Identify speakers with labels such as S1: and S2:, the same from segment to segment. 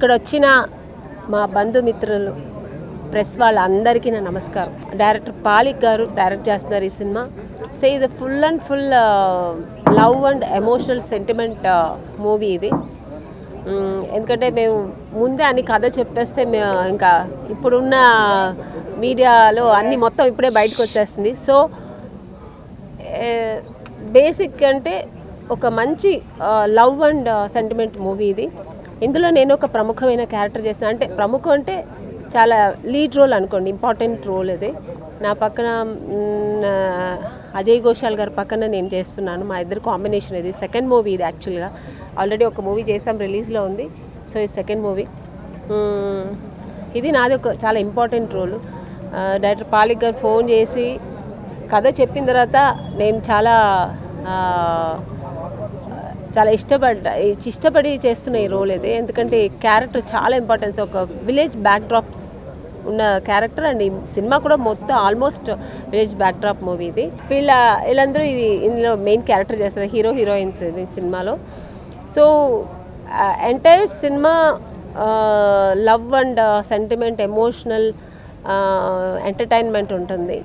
S1: ఇక్కడ వచ్చిన మా బంధుమిత్రులు ప్రెస్ వాళ్ళందరికీ నా నమస్కారం. డైరెక్టర్ పాలిక్ గారు డైరెక్ట్ చేస్తున్నారు ఈ సినిమా. సో ఇది full and full love and emotional sentiment movie ఇది. ఎందుకంటే మేము ముందే అన్ని కథ చెప్పేస్తే ఇంకా ఇప్పుడున్న మీడియాలో అన్నీ మొత్తం ఇప్పుడే బయటకు వచ్చేస్తుంది. సో బేసిక్ అంటే ఒక మంచి లవ్ అండ్ సెంటిమెంట్ మూవీ ఇది. ఇందులో నేను ఒక ప్రముఖమైన క్యారెక్టర్ చేస్తాను. అంటే ప్రముఖం అంటే చాలా లీడ్ రోల్ అనుకోండి, ఇంపార్టెంట్ రోల్ ఇది. నా పక్కన అజయ్ ఘోషాల్ గారి పక్కన నేను చేస్తున్నాను. మా ఇద్దరు కాంబినేషన్ ఇది. సెకండ్ మూవీ ఇది. యాక్చువల్గా ఆల్రెడీ ఒక మూవీ చేసాం, రిలీజ్లో ఉంది. సో ఇది సెకండ్ మూవీ. ఇది నాది ఒక చాలా ఇంపార్టెంట్ రోల్. డైరెక్టర్ పాలిక్ గారు ఫోన్ చేసి కథ చెప్పిన తర్వాత నేను చాలా ఇష్టపడి చేస్తున్న ఈ రోల్ ఇది. ఎందుకంటే ఈ క్యారెక్టర్ చాలా ఇంపార్టెన్స్. ఒక విలేజ్ బ్యాక్డ్రాప్స్ ఉన్న క్యారెక్టర్ అండ్ ఈ సినిమా కూడా మొత్తం ఆల్మోస్ట్ విలేజ్ బ్యాక్డ్రాప్ మూవీ ఇది. వీళ్ళందరూ ఇందులో మెయిన్ క్యారెక్టర్ చేస్తారు, హీరో హీరోయిన్స్ ఇది సినిమాలో. So entire cinema love and sentiment, emotional, entertainment ఉంటుంది.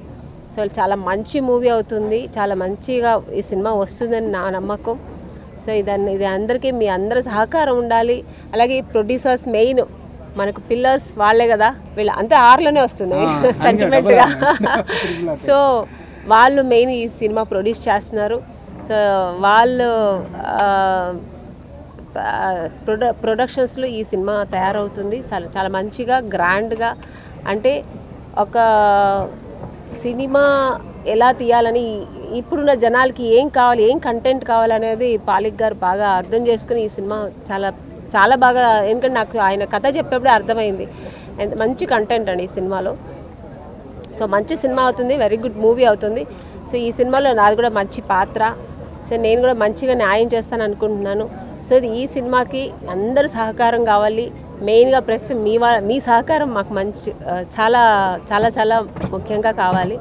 S1: సో చాలా మంచి మూవీ అవుతుంది. చాలా మంచిగా ఈ సినిమా వస్తుందని నా నమ్మకం. సో ఇది అందరికీ మీ అందరి సహకారం ఉండాలి. అలాగే ప్రొడ్యూసర్స్ మెయిన్ మనకు పిల్లర్స్ వాళ్ళే కదా, వీళ్ళు అంతే ఆర్లోనే వస్తున్నాయి సెంటిమెంట్గా. సో వాళ్ళు మెయిన్ ఈ సినిమా ప్రొడ్యూస్ చేస్తున్నారు. సో వాళ్ళు ప్రొడక్షన్స్లో ఈ సినిమా తయారవుతుంది. చాలా మంచిగా గ్రాండ్గా. అంటే ఒక సినిమా ఎలా తీయాలని, ఇప్పుడున్న జనాలకి ఏం కావాలి, ఏం కంటెంట్ కావాలనేది పాలిక్ గారు బాగా అర్థం చేసుకుని ఈ సినిమా చాలా బాగా, ఎందుకంటే నాకు ఆయన కథ చెప్పేప్పుడే అర్థమైంది మంచి కంటెంట్ అండి ఈ సినిమాలో. సో మంచి సినిమా అవుతుంది, వెరీ గుడ్ మూవీ అవుతుంది. సో ఈ సినిమాలో నాది కూడా మంచి పాత్ర. సో నేను కూడా మంచిగా న్యాయం చేస్తాను అనుకుంటున్నాను. సో ఈ సినిమాకి అందరూ సహకారం కావాలి. మెయిన్గా ప్రెస్ మీ సహకారం మాకు చాలా చాలా చాలా ముఖ్యంగా కావాలి.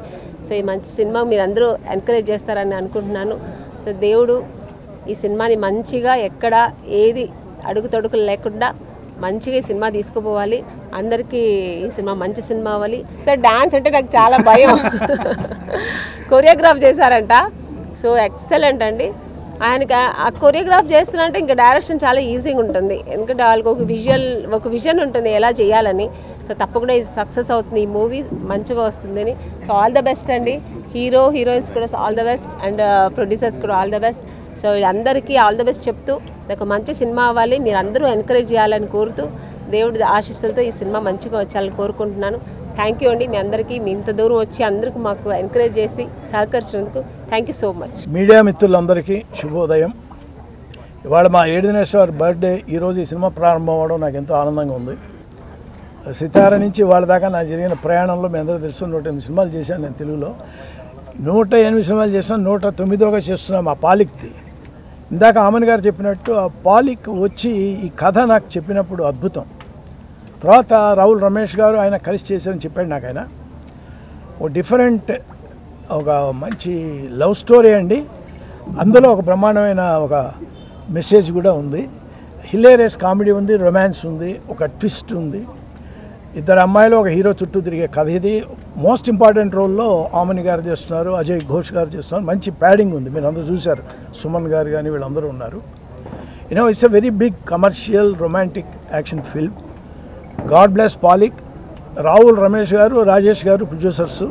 S1: సో ఈ మంచి సినిమా మీరు అందరూ ఎంకరేజ్ చేస్తారని అనుకుంటున్నాను. సో దేవుడు ఈ సినిమాని మంచిగా ఎక్కడ ఏది అడుగు తొడుకులు లేకుండా మంచిగా ఈ సినిమా తీసుకుపోవాలి. అందరికీ ఈ సినిమా మంచి సినిమా అవ్వాలి. సో డాన్స్ అంటే నాకు చాలా భయం. కొరియోగ్రాఫ్ చేశారంట. సో ఎక్సలెంట్ అండి. ఆయనకి ఆ కొరియోగ్రాఫ్ చేస్తున్నంటే ఇంకా డైరెక్షన్ చాలా ఈజీగా ఉంటుంది. ఎందుకంటే వాళ్ళకి ఒక విజన్ ఉంటుంది ఎలా చేయాలని. సో తప్పకుండా ఇది సక్సెస్ అవుతుంది, ఈ మూవీ మంచిగా వస్తుందని. సో ఆల్ ద బెస్ట్ అండి. హీరోయిన్స్ కూడా all the best and producers కూడా ఆల్ ద బెస్ట్. సో వీళ్ళందరికీ ఆల్ ద బెస్ట్ చెప్తూ ఒక మంచి సినిమా అవ్వాలి, మీరు అందరూ ఎంకరేజ్ చేయాలని కోరుతూ దేవుడి ఆశీస్సులతో ఈ సినిమా మంచిగా వచ్చాలని కోరుకుంటున్నాను. థ్యాంక్ యూ అండి మీ అందరికీ. మీ ఇంత దూరం వచ్చి అందరికీ మాకు ఎంకరేజ్ చేసి సహకరించినందుకు thank you so much.
S2: Media మిత్రులందరికీ శుభోదయం. ఇవాళ మా 7 దినేశ్వర్ బర్త్డే. ఈరోజు ఈ సినిమా ప్రారంభం అవ్వడం నాకు ఎంతో ఆనందంగా ఉంది. సితార నుంచి వాళ్ళ దాకా నాకు జరిగిన ప్రయాణంలో మీ అందరూ తెలుసు 108 సినిమాలు చేశాను నేను తెలుగులో. 108 సినిమాలు చేసాను, 109గా చేస్తున్నాం మా పాలిక్ది. ఇందాక ఆమన్ గారు చెప్పినట్టు ఆ పాలిక్ వచ్చి ఈ కథ నాకు చెప్పినప్పుడు అద్భుతం. తర్వాత రావుల్ రమేష్ గారు ఆయన కలిసి చేశారని చెప్పాడు నాకు. ఆయన ఒక డిఫరెంట్, ఒక మంచి లవ్ స్టోరీ అండి. అందులో ఒక బ్రహ్మాండమైన ఒక మెసేజ్ కూడా ఉంది. హిలేరియస్ కామెడీ ఉంది, రొమాన్స్ ఉంది, ఒక ట్విస్ట్ ఉంది. ఇద్దరు అమ్మాయిలు ఒక హీరో చుట్టూ తిరిగే కథ ఇది. మోస్ట్ ఇంపార్టెంట్ రోల్లో ఆమని గారు చేస్తున్నారు, అజయ్ ఘోష్ గారు చేస్తున్నారు. మంచి ప్యాడింగ్ ఉంది, మీరు అందరూ చూశారు. సుమన్ గారు కానీ వీళ్ళందరూ ఉన్నారు. It's a very big commercial romantic action film. God bless పాలిక్. రావుల్ రమేష్ గారు, రాజేష్ గారు ప్రొడ్యూసర్స్,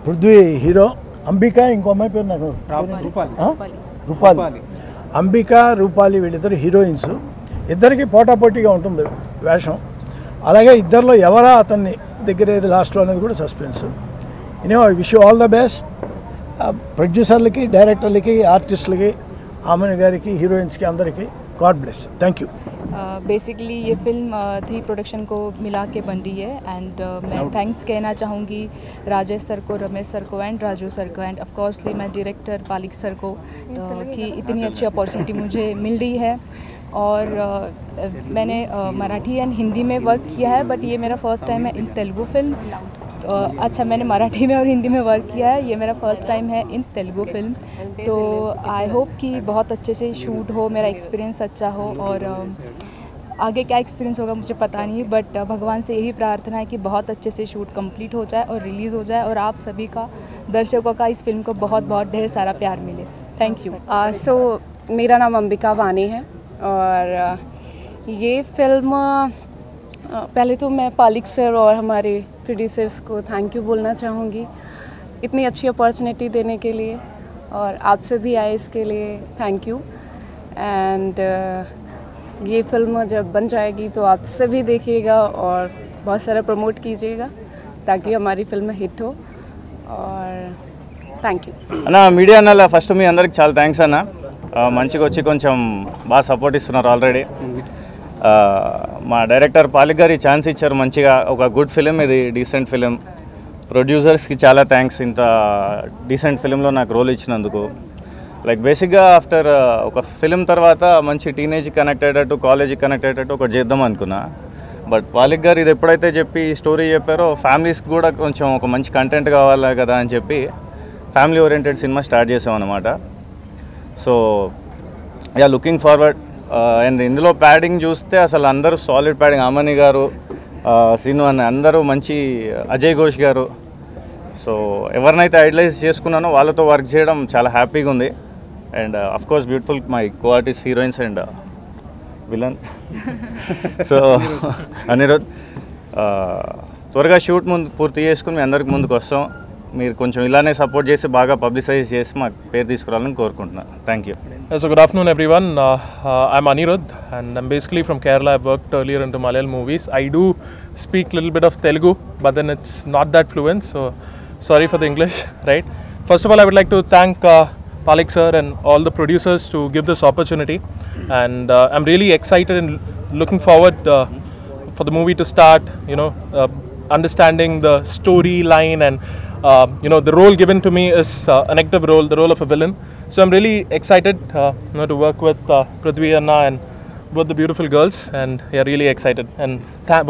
S2: పృథ్వీ హీరో, అంబిక ఇంకో అమ్మాయి పేరు నాకు రూపాలి. అంబిక, రూపాలి వీళ్ళిద్దరు హీరోయిన్స్. ఇద్దరికి పోటాపోటీగా ఉంటుంది వేషం. అలాగే ఇద్దరిలో ఎవరా అతన్ని దగ్గర ఏది లాస్ట్లో అనేది కూడా suspense. Wish you all the best ప్రొడ్యూసర్లకి, డైరెక్టర్లకి, ఆర్టిస్టులకి, ఆమెన్ గారికి, హీరోయిన్స్కి అందరికీ. God bless. Thank you.
S3: Basically ये फिल्म 3 प्रोडक्शन को मिला के बन रही है एंड मैं थैंक्स कहना चाहूँगी राजेश सर को, रमेश सर को एंड राजू सर को एंड ऑफकोर्सली मैं डायरेक्टर पालिक सर को कि इतनी अच्छी अपॉर्चुनिटी मुझे मिल रही है. और मैंने मराठी एंड हिंदी में वर्क किया है बट ये मेरा फर्स्ट टाइम है इन तेलुगु फिल्म. अच्छा मैंने मराठी में और हिंदी में वर्क किया है, ये मेरा फर्स्ट टाइम है इन तेलुगु फिल्म. तो आई होप कि बहुत अच्छे से शूट हो, मेरा एक्सपीरियंस अच्छा हो और आगे क्या एक्सपीरियंस होगा मुझे पता नहीं, बट भगवान से यही प्रार्थना है कि बहुत अच्छे से शूट कंप्लीट हो जाए और रिलीज़ हो जाए और आप सभी का, दर्शकों का इस फिल्म को बहुत बहुत ढेर सारा प्यार मिले। Thank you.
S4: सो मेरा नाम अंबिका वानी है और ये फिल्म पहले तो मैं पालिक सर और हमारे प्रोड्यूसर्स को थैंक यू बोलना चाहूँगी इतनी अच्छी अपॉर्चुनिटी देने के लिए, और आपसे भी आए इसके लिए थैंक यू। एंड ये फिल्म जब बन जाएगी तो आप सभी देखिएगा और बहुत सारा प्रमोट कीजिएगा ताकि हमारी फिल्म हिट हो, और థ్యాంక్ యూ
S5: అన్న. మీడియా అన్న ఫస్ట్ మీ అందరికి చాలా థ్యాంక్స్ అన్న. మంచిగా వచ్చి కొంచెం బాగా సపోర్ట్ ఇస్తున్నారు ఆల్రెడీ. మా డైరెక్టర్ పాలిక్ గారి ఛాన్స్ ఇచ్చారు మంచిగా, ఒక గుడ్ ఫిలిం ఇది, డీసెంట్ ఫిలిం. ప్రొడ్యూసర్స్కి చాలా థ్యాంక్స్ ఇంత డీసెంట్ ఫిలింలో నాకు రోల్ ఇచ్చినందుకు. లైక్ బేసిక్గా ఆఫ్టర్ ఒక ఫిలిం తర్వాత మంచి టీనేజ్కి కనెక్ట్ అయ్యేటట్టు, కాలేజీకి కనెక్ట్ అయ్యేటట్టు ఒకటి చేద్దాం అనుకున్నా. బట్ పాలిక్ గారు ఇది ఎప్పుడైతే చెప్పి స్టోరీ చెప్పారో ఫ్యామిలీస్కి కూడా కొంచెం ఒక మంచి కంటెంట్ కావాలి కదా అని చెప్పి ఫ్యామిలీ ఓరియంటెడ్ సినిమా స్టార్ట్ చేసాం అనమాట. So yeah, looking forward. And ఇందులో ప్యాడింగ్ చూస్తే అసలు అందరూ సాలిడ్ ప్యాడింగ్. అమని గారు, సీను అని అందరూ మంచి, అజయ్ ఘోష్ గారు. సో ఎవరినైతే ఐడలైజ్ చేసుకున్నానో వాళ్ళతో వర్క్ చేయడం చాలా హ్యాపీగా ఉంది. And of course beautiful my co artist heroines and villain. So Anirudh, త్వరగా షూట్ పూర్తి చేసుకుని మీ అందరికి ముందుకు వస్తాం. మీరు కొంచెం ఇలానే సపోర్ట్ చేసి బాగా పబ్లిసైజ్ చేసి మాకు పేరు తీసుకురావాలని కోరుకుంటున్నాను. Thank you.
S6: So good afternoon everyone. I'm Anirudh and I'm basically from Kerala. I've worked earlier into Malayalam movies. I do speak a little bit of Telugu, but then it's not that fluent, so sorry for the English, right? First of all, I would like to thank Palik sir and all the producers to give this opportunity, and I'm really excited and looking forward for the movie to start, you know, understanding the storyline, and you know, the role given to me is a negative role, the role of a villain. So I'm really excited you know, to work with Prithvi Anna and both the beautiful girls, and yeah, really excited. And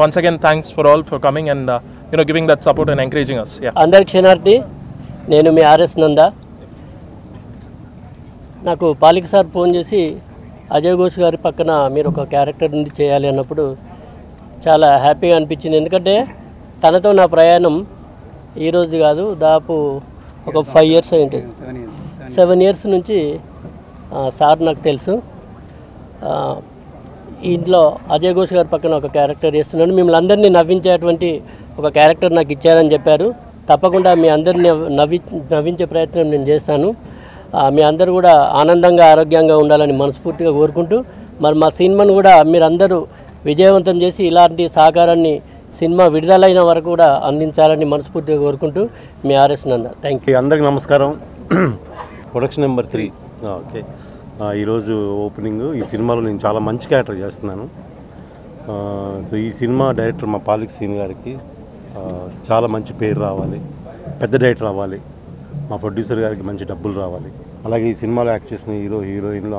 S6: once again, thanks for all for coming and you know, giving that support and encouraging us. Yeah.
S7: అందరికి క్షణార్థి, నేను మీ RS Nanda. నాకు పాలిక్ sir phone చేసి అజయ్ ఘోష్ గారి పక్కన మీరు ఒక character నుండి చేయాలి అన్నప్పుడు చాలా హ్యాపీగా అనిపించింది. ఎందుకంటే తనతో నా ప్రయాణం ఈరోజు కాదు, దాదాపు ఒక 5 years అయింది. 7 years నుంచి సార్ నాకు తెలుసు. ఇంట్లో అజయ్ ఘోష్ గారి పక్కన ఒక క్యారెక్టర్ చేస్తున్నాను. మిమ్మల్ని అందరినీ నవ్వించేటువంటి ఒక క్యారెక్టర్ నాకు ఇచ్చారని చెప్పారు. తప్పకుండా మీ అందరినీ నవ్వించే ప్రయత్నం నేను చేస్తాను. మీ అందరూ కూడా ఆనందంగా, ఆరోగ్యంగా ఉండాలని మనస్ఫూర్తిగా కోరుకుంటూ, మరి మా సినిమాను కూడా మీరందరూ విజయవంతం చేసి ఇలాంటి సహకారాన్ని సినిమా విడుదలైన వరకు కూడా అందించాలని మనస్ఫూర్తిగా కోరుకుంటూ మీ ఆర్ఎస్ నందా. Thank you.
S8: అందరికీ నమస్కారం. Production number 3 okay. ఈరోజు ఓపెనింగ్. ఈ సినిమాలో నేను చాలా మంచి క్యారెక్టర్ చేస్తున్నాను. సో ఈ సినిమా డైరెక్టర్ మా పాలిక్ సీన్ గారికి చాలా మంచి పేరు రావాలి, పెద్ద డైరెక్టర్ రావాలి, మా ప్రొడ్యూసర్ గారికి మంచి డబ్బులు రావాలి. అలాగే ఈ సినిమాలో యాక్ట్ చేసిన హీరోయిన్లు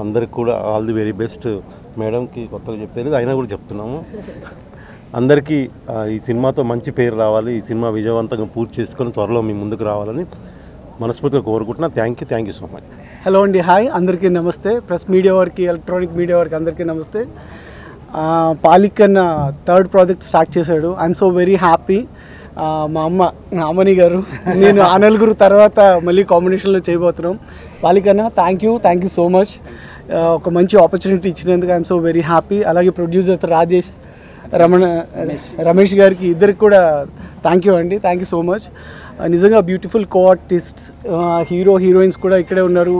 S8: అందరికి కూడా ఆల్ ది వెరీ బెస్ట్. మేడంకి కొత్తగా చెప్పేది అయినా కూడా చెప్తున్నాము. అందరికీ ఈ సినిమాతో మంచి పేరు రావాలి, ఈ సినిమా విజయవంతంగా పూర్తి చేసుకొని త్వరలో మీ ముందుకు రావాలని మనస్ఫూర్తిగా కోరుకుంటున్నా. Thank you so much.
S9: Hello అండి, హాయ్ అందరికీ నమస్తే. ప్రెస్ మీడియా వారికి, ఎలక్ట్రానిక్ మీడియా వారికి అందరికీ నమస్తే. పాలిక్ అన్న 3rd ప్రాజెక్ట్ స్టార్ట్ చేశాడు. I'm so very happy. మా అమ్మని గారు, నేను ఆ నలుగురు తర్వాత మళ్ళీ కాంబినేషన్లో చేయబోతున్నాం. పాలిక్ అన్న థ్యాంక్ యూ సో మచ్. ఒక మంచి ఆపర్చునిటీ ఇచ్చినందుకు ఐఎమ్ సో వెరీ హ్యాపీ. అలాగే ప్రొడ్యూసర్స్ రాజేష్, రమేష్ గారికి, ఇద్దరికి కూడా థ్యాంక్ యూ అండి. Thank you so much. నిజంగా బ్యూటిఫుల్ కో ఆర్టిస్ట్స్, హీరోయిన్స్ కూడా ఇక్కడే ఉన్నారు.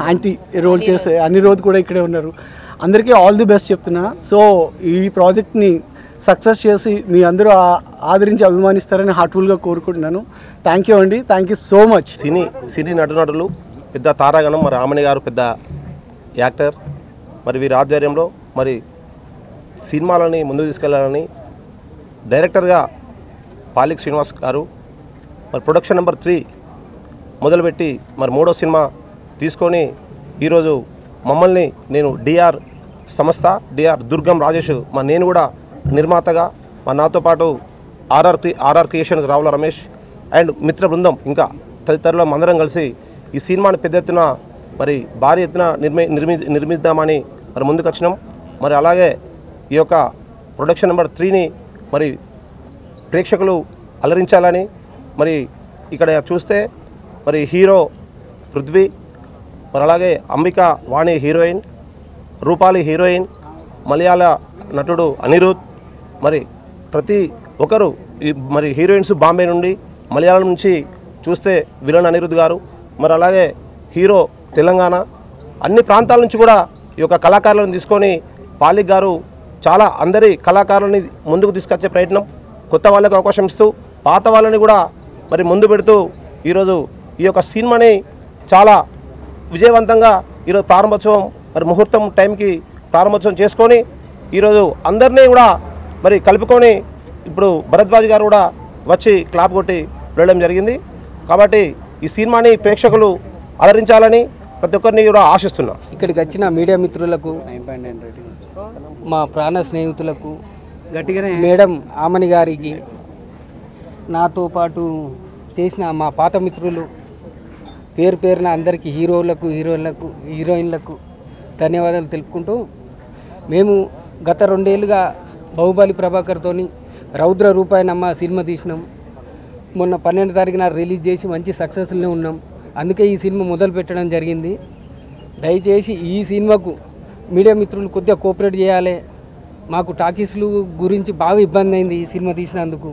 S9: యాంటీ రోల్ చేసే అనిరుద్ కూడా ఇక్కడే ఉన్నారు. అందరికీ ఆల్ ది బెస్ట్ చెప్తున్నా. సో ఈ ప్రాజెక్ట్ని సక్సెస్ చేసి మీ అందరూ ఆదరించి అభిమానిస్తారని హార్ట్ఫుల్గా కోరుకుంటున్నాను. థ్యాంక్ యూ అండి. Thank you so much.
S10: సినీ నటులు పెద్ద తారాగణం. మరి ఆమని గారు పెద్ద యాక్టర్. మరి వీరి ఆధ్వర్యంలో మరి సినిమాలని ముందుకు తీసుకెళ్లాలని డైరెక్టర్గా పాలిక్ శ్రీనివాస్ గారు మరి ప్రొడక్షన్ నెంబర్ 3 మొదలుపెట్టి మరి 3వ సినిమా తీసుకొని ఈరోజు మమ్మల్ని, నేను డిఆర్ సంస్థ, డిఆర్ దుర్గం రాజేష్, నేను కూడా నిర్మాతగా, నాతో పాటు RR creations Ravula Ramesh and మిత్ర బృందం ఇంకా తదితరులు అందరం కలిసి ఈ సినిమాని పెద్ద ఎత్తున మరి భారీ ఎత్తున నిర్మిద్దామని మరి ముందుకు వచ్చినాం. మరి అలాగే ఈ యొక్క ప్రొడక్షన్ నెంబర్ 3ని మరి ప్రేక్షకులు అలరించాలని మరి ఇక్కడ చూస్తే మరి హీరో పృథ్వీ, మరి అలాగే అంబిక వాణి హీరోయిన్, రూపాలి హీరోయిన్, మలయాళ నటుడు అనిరుద్, మరి ప్రతి ఒక్కరు మరి హీరోయిన్స్ బాంబే నుండి, మలయాళం నుంచి చూస్తే విలన్ అనిరుద్ గారు, మరి అలాగే హీరో తెలంగాణ, అన్ని ప్రాంతాల నుంచి కూడా ఈ యొక్క కళాకారులను తీసుకొని పాలిక్ గారు చాలా అందరి కళాకారులని ముందుకు తీసుకొచ్చే ప్రయత్నం, కొత్త వాళ్ళకి అవకాశం ఇస్తూ పాత వాళ్ళని కూడా మరి ముందు పెడుతూ ఈరోజు ఈ యొక్క సినిమాని చాలా విజయవంతంగా ఈరోజు ప్రారంభోత్సవం మరి ముహూర్తం టైంకి ప్రారంభోత్సవం చేసుకొని ఈరోజు అందరినీ కూడా మరి కలుపుకొని ఇప్పుడు భరద్వాజ్ గారు కూడా వచ్చి క్లాప్ కొట్టి వెళ్ళడం జరిగింది. కాబట్టి ఈ సినిమాని ప్రేక్షకులు అలరించాలని ప్రతి ఒక్కరిని కూడా ఆశిస్తున్నాం.
S11: ఇక్కడికి వచ్చిన మీడియా మిత్రులకు, మా ప్రాణ స్నేహితులకు, మేడం ఆమని గారికి, నాతో పాటు చేసిన మా పాత మిత్రులు పేరు పేరున అందరికీ హీరోయిన్లకు ధన్యవాదాలు తెలుపుకుంటూ, మేము గత 2 ఏళ్ళుగా బాహుబలి ప్రభాకర్తోని రౌద్ర రూపాయనమ్మ సినిమా తీసినాం. మొన్న 12వ తారీఖున రిలీజ్ చేసి మంచి సక్సెస్లోనే ఉన్నాం. అందుకే ఈ సినిమా మొదలు పెట్టడం జరిగింది. దయచేసి ఈ సినిమాకు మీడియా మిత్రులు కొద్దిగా కోఆపరేట్ చేయాలి. మాకు టాకీస్లు గురించి బాగా ఇబ్బంది అయింది ఈ సినిమా తీసినందుకు.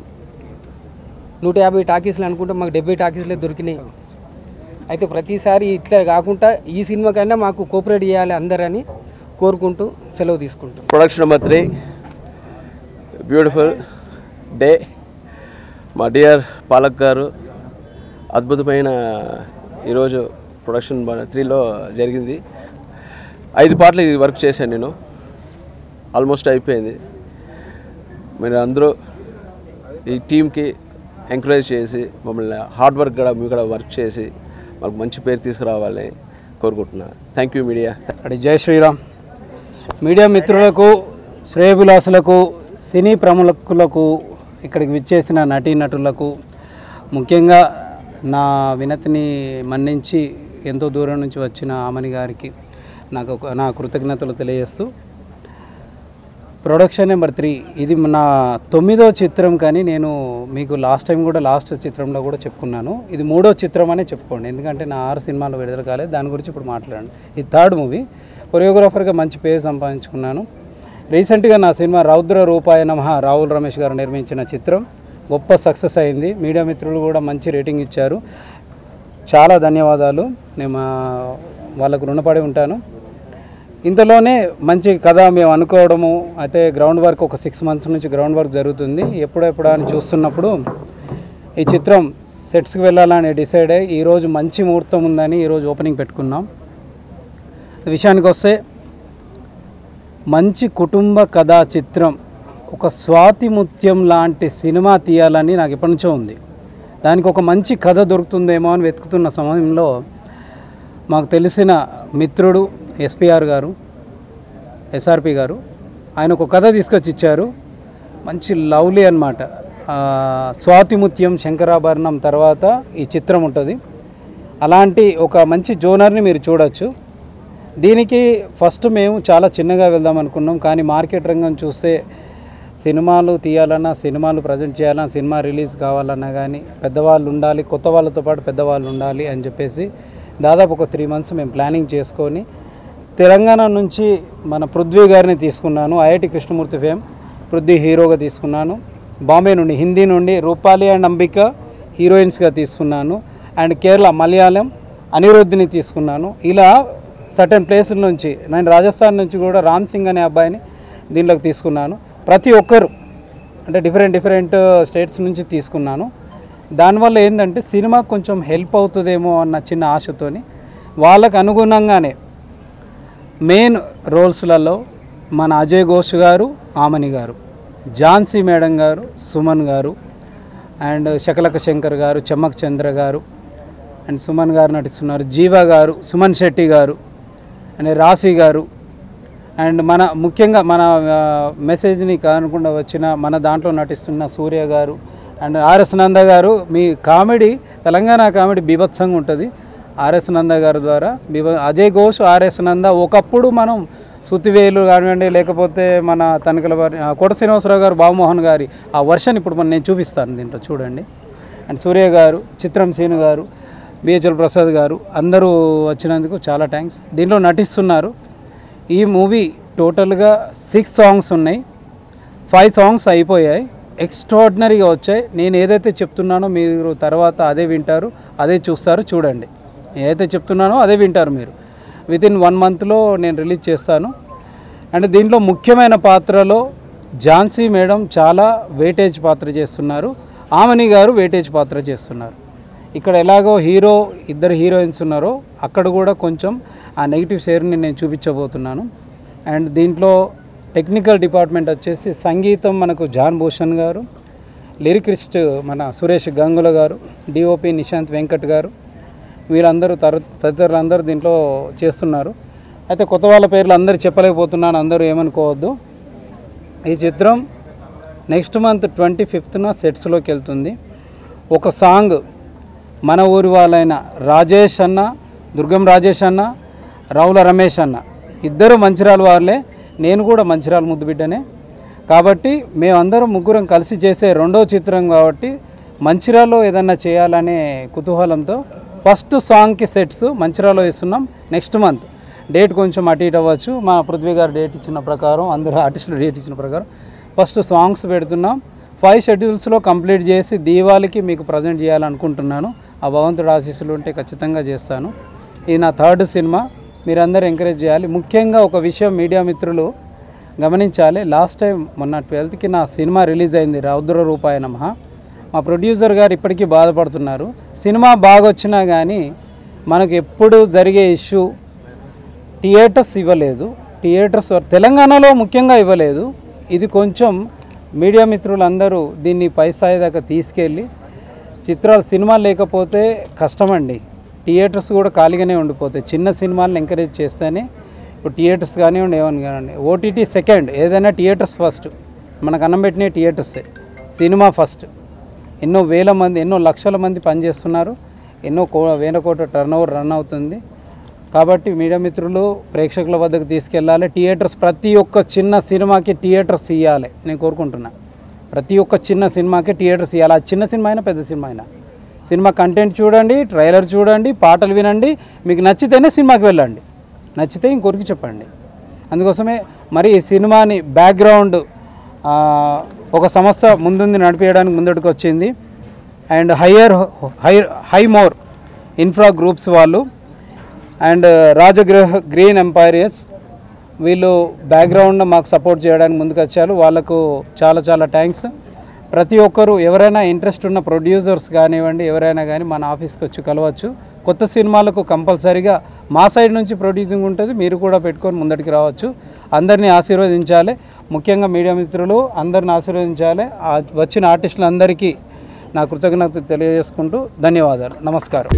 S11: 150 టాకీస్లు అనుకుంటే మాకు 70 టాకీస్లే దొరికినాయి. అయితే ప్రతిసారి ఇట్లా కాకుండా ఈ సినిమా కన్నా మాకు కోఆపరేట్ చేయాలి అందరని కోరుకుంటూ సెలవు తీసుకుంటాం.
S12: Production number 3 beautiful day. మా డియర్ పాలక్ గారు అద్భుతమైన ఈరోజు ప్రొడక్షన్ 3లో జరిగింది. 5 పార్ట్లు ఇది వర్క్ చేశాను నేను. ఆల్మోస్ట్ అయిపోయింది. మీరు అందరూ ఈ టీంకి ఎంకరేజ్ చేసి మమ్మల్ని హార్డ్ వర్క్ కూడా మీరు కూడా వర్క్ చేసి మాకు మంచి పేరు తీసుకురావాలని కోరుకుంటున్నాను. Thank you media.
S13: జై శ్రీరామ్. మీడియా మిత్రులకు, శ్రేయభిలాసులకు, సినీ ప్రముఖులకు, ఇక్కడికి విచ్చేసిన నటీనటులకు, ముఖ్యంగా నా వినతిని మన్నించి ఎంతో దూరం నుంచి వచ్చిన ఆమని గారికి నా కృతజ్ఞతలు తెలియజేస్తూ, ప్రొడక్షన్ నెంబర్ 3 ఇది నా 9వ చిత్రం. కానీ నేను మీకు లాస్ట్ చిత్రంలో కూడా చెప్పుకున్నాను, ఇది 3వ చిత్రం అనే చెప్పుకోండి. ఎందుకంటే నా 6 సినిమాలు విడుదల కాలేదు, దాని గురించి ఇప్పుడు మాట్లాడండి. ఇది 3rd మూవీ. కొరియోగ్రాఫర్గా మంచి పేరు సంపాదించుకున్నాను. రీసెంట్గా నా సినిమా రౌద్ర రూపాయ నమః రాహుల్ రమేష్ గారు నిర్మించిన చిత్రం గొప్ప సక్సెస్ అయింది. మీడియా మిత్రులు కూడా మంచి రేటింగ్ ఇచ్చారు. చాలా ధన్యవాదాలు. నేను వాళ్ళకు రుణపడి ఉంటాను. ఇంతలోనే మంచి కథ మేము అనుకోవడము, అయితే గ్రౌండ్ వర్క్ ఒక 6 months నుంచి గ్రౌండ్ వర్క్ జరుగుతుంది. ఎప్పుడెప్పుడా అని చూస్తున్నప్పుడు ఈ చిత్రం సెట్స్కి వెళ్ళాలని డిసైడ్ అయ్యి ఈరోజు మంచి ముహూర్తం ఉందని ఈరోజు ఓపెనింగ్ పెట్టుకున్నాం. విషయానికి వస్తే మంచి కుటుంబ కథా చిత్రం, ఒక స్వాతి ముత్యం లాంటి సినిమా తీయాలని నాకు ఎప్పటి నుంచో ఉంది. దానికి ఒక మంచి కథ దొరుకుతుందేమో అని వెతుకుతున్న సమయంలో మాకు తెలిసిన మిత్రుడు ఎస్పీఆర్ గారు, ఎస్ఆర్పి గారు, ఆయన ఒక కథ తీసుకొచ్చి ఇచ్చారు. మంచి లవ్లీ అన్నమాట. స్వాతి ముత్యం శంకరాభరణం తర్వాత ఈ చిత్రం ఉంటుంది. అలాంటి ఒక మంచి జోనర్ని మీరు చూడొచ్చు. దీనికి ఫస్ట్ మేము చాలా చిన్నగా వెళ్దాం అనుకున్నాం. కానీ మార్కెట్ రంగం చూస్తే సినిమాలు తీయాలన్నా, సినిమాలు ప్రజెంట్ చేయాలన్నా, సినిమా రిలీజ్ కావాలన్నా కానీ పెద్దవాళ్ళు ఉండాలి, కొత్త వాళ్ళతో పాటు పెద్దవాళ్ళు ఉండాలి అని చెప్పేసి దాదాపు ఒక 3 months మేము ప్లానింగ్ చేసుకొని తెలంగాణ నుంచి మన పృథ్వీ గారిని తీసుకున్నాను. ఐఐటి కృష్ణమూర్తి ఫేమ్ పృథ్వీ హీరోగా తీసుకున్నాను. బాంబే నుండి, హిందీ నుండి రూపాలి అండ్ అంబిక హీరోయిన్స్గా తీసుకున్నాను. అండ్ కేరళ మలయాళం అనిరుద్ధిని తీసుకున్నాను. ఇలా సర్టెన్ ప్లేసుల నుంచి, నేను రాజస్థాన్ నుంచి కూడా రామ్ సింగ్ అనే అబ్బాయిని దీంట్లోకి తీసుకున్నాను. ప్రతి ఒక్కరు అంటే డిఫరెంట్ స్టేట్స్ నుంచి తీసుకున్నాను. దానివల్ల ఏంటంటే సినిమా కొంచెం హెల్ప్ అవుతుందేమో అన్న చిన్న ఆశతోని వాళ్ళకు అనుగుణంగానే మెయిన్ రోల్స్లలో మన అజయ్ ఘోష్ గారు, ఆమని గారు, ఝాన్సీ మేడం గారు, సుమన్ గారు, అండ్ శకలక శంకర్ గారు, చమ్మక్ చంద్ర గారు అండ్ సుమన్ గారు నటిస్తున్నారు. జీవా గారు, సుమన్ శెట్టి గారు అండ్ రాశి గారు అండ్ మన ముఖ్యంగా మన మెసేజ్ని కానుకుండా వచ్చిన మన దాంట్లో నటిస్తున్న సూర్య గారు అండ్ ఆర్ఎస్ నంద గారు. మీ కామెడీ, తెలంగాణ కామెడీ బీభత్సంగా ఉంటుంది. ఆర్ఎస్ నంద గారి ద్వారా అజయ్ ఘోష్, ఆర్ఎస్ నంద ఒకప్పుడు మనం సుత్తివేలు కానివ్వండి, లేకపోతే మన తనికల వారి కోట శ్రీనివాసరావు గారు, బాబుమోహన్ గారి ఆ వర్షన్ ఇప్పుడు నేను చూపిస్తాను దీంట్లో చూడండి. అండ్ సూర్య గారు, చిత్రం సీను గారు, బిహెచ్ఎల్ ప్రసాద్ గారు అందరూ వచ్చినందుకు చాలా థ్యాంక్స్. దీంట్లో నటిస్తున్నారు. ఈ మూవీ టోటల్గా 6 సాంగ్స్ ఉన్నాయి. 5 సాంగ్స్ అయిపోయాయి. ఎక్స్ట్రాడినరీగా వచ్చాయి. నేను ఏదైతే చెప్తున్నానో మీరు తర్వాత అదే వింటారు, అదే చూస్తారు. చూడండి, ఏదైతే చెప్తున్నానో అదే వింటారు మీరు. వితిన్ 1 మంత్లో నేను రిలీజ్ చేస్తాను. అండ్ దీంట్లో ముఖ్యమైన పాత్రలో ఝాన్సీ మేడం చాలా వెయిటేజ్ పాత్ర చేస్తున్నారు. ఆమని గారు వెయిటేజ్ పాత్ర చేస్తున్నారు. ఇక్కడ ఎలాగో ఇద్దరు హీరోయిన్స్ ఉన్నారో అక్కడ కూడా కొంచెం ఆ నెగిటివ్ షేర్ని నేను చూపించబోతున్నాను. అండ్ దీంట్లో టెక్నికల్ డిపార్ట్మెంట్ వచ్చేసి సంగీతం మనకు జాన్ భూషణ్ గారు, లిరిక్రిస్ట్ మన సురేష్ గంగుల గారు, డిఓపి నిశాంత్ వెంకట్ గారు, వీళ్ళందరూ తదితరులందరూ దీంట్లో చేస్తున్నారు. అయితే కొత్త వాళ్ళ పేర్లు అందరూ చెప్పలేకపోతున్నాను, అందరూ ఏమనుకోవద్దు. ఈ చిత్రం నెక్స్ట్ మంత్ 25న సెట్స్లోకి వెళ్తుంది. ఒక సాంగ్ మన ఊరి వాళ్ళైన రాజేష్ అన్న, దుర్గం రాజేష్ అన్న, రావుల రమేష్ అన్న ఇద్దరు మంచిర్యాల వాళ్ళే, నేను కూడా మంచిర్యాల ముద్దుబిడ్డనే. కాబట్టి మేమందరం ముగ్గురం కలిసి చేసే రెండో చిత్రం కాబట్టి మంచిర్యాలలో ఏదన్నా చేయాలనే కుతూహలంతో ఫస్ట్ సాంగ్కి సెట్స్ మంచిర్యాలలో ఇస్తున్నాం. నెక్స్ట్ మంత్ డేట్ కొంచెం అటు ఇటు అవ్వచ్చు, మా పృథ్వీ గారు డేట్ ఇచ్చిన ప్రకారం, అందరూ ఆర్టిస్టులు డేట్ ఇచ్చిన ప్రకారం ఫస్ట్ సాంగ్స్ పెడుతున్నాం. 5 షెడ్యూల్స్లో కంప్లీట్ చేసి దీవాళికి మీకు ప్రజెంట్ చేయాలనుకుంటున్నాను. ఆ భగవంతుడు ఆశీస్సులు ఉంటే ఖచ్చితంగా చేస్తాను. ఇది నా 3rd సినిమా. మీరందరూ ఎంకరేజ్ చేయాలి. ముఖ్యంగా ఒక విషయం మీడియా మిత్రులు గమనించాలి. లాస్ట్ టైం మొన్న 12కి నా సినిమా రిలీజ్ అయింది, రౌద్ర రూపాయ నమః. మా ప్రొడ్యూసర్ గారు ఇప్పటికీ బాధపడుతున్నారు. సినిమా బాగా వచ్చినా కానీ మనకు ఎప్పుడు జరిగే ఇష్యూ థియేటర్స్ ఇవ్వలేదు. థియేటర్స్ తెలంగాణలో ముఖ్యంగా ఇవ్వలేదు. ఇది కొంచెం మీడియా మిత్రులందరూ దీన్ని పై స్థాయి దాకా తీసుకెళ్ళి సినిమాలు లేకపోతే కష్టమండి. థియేటర్స్ కూడా ఖాళీగానే ఉండిపోతాయి. చిన్న సినిమాలను ఎంకరేజ్ చేస్తేనే ఇప్పుడు థియేటర్స్ కానివ్వండి, ఏమని కానివ్వండి. ఓటీటీ సెకండ్, ఏదైనా థియేటర్స్ ఫస్ట్. మనకు అన్నం పెట్టిన థియేటర్సే. Cinema first. ఎన్నో వేల మంది, ఎన్నో లక్షల మంది పనిచేస్తున్నారు. ఎన్నో వేల కోట్ల టర్నోవర్ రన్ అవుతుంది. కాబట్టి మీడియా మిత్రులు ప్రేక్షకుల వద్దకు తీసుకెళ్ళాలి. థియేటర్స్ ప్రతి ఒక్క చిన్న సినిమాకి థియేటర్స్ ఇవ్వాలి నేను కోరుకుంటున్నా. ప్రతి ఒక్క చిన్న సినిమాకి థియేటర్స్ ఇవ్వాలి. ఆ చిన్న సినిమా అయినా పెద్ద సినిమా అయినా. సినిమా కంటెంట్ చూడండి, ట్రైలర్ చూడండి, పాటలు వినండి. మీకు నచ్చితేనే సినిమాకి వెళ్ళండి, నచ్చితే ఇంకొరికి చెప్పండి. అందుకోసమే మరి ఈ సినిమాని బ్యాక్గ్రౌండ్ ఒక సంస్థ ముందుంది నడిపేయడానికి ముందటికి వచ్చింది. అండ్ హైమోర్ ఇన్ఫ్రా గ్రూప్స్ వాళ్ళు అండ్ రాజగృహ గ్రీన్ ఎంపైరియర్స్ వీళ్ళు బ్యాక్గ్రౌండ్ మాకు సపోర్ట్ చేయడానికి ముందుకు వచ్చారు. వాళ్ళకు చాలా చాలా థ్యాంక్స్. ప్రతి ఒక్కరు ఎవరైనా ఇంట్రెస్ట్ ఉన్న ప్రొడ్యూసర్స్ కానివ్వండి, ఎవరైనా కానీ మన ఆఫీస్కి వచ్చి కలవచ్చు. కొత్త సినిమాలకు కంపల్సరీగా మా సైడ్ నుంచి ప్రొడ్యూసింగ్ ఉంటుంది, మీరు కూడా పెట్టుకొని ముందటికి రావచ్చు. అందరినీ ఆశీర్వదించాలి. ముఖ్యంగా మీడియా మిత్రులు అందరిని ఆశీర్వదించాలి. వచ్చిన ఆర్టిస్టులందరికీ నా కృతజ్ఞతలు తెలియజేసుకుంటూ ధన్యవాదాలు. నమస్కారం.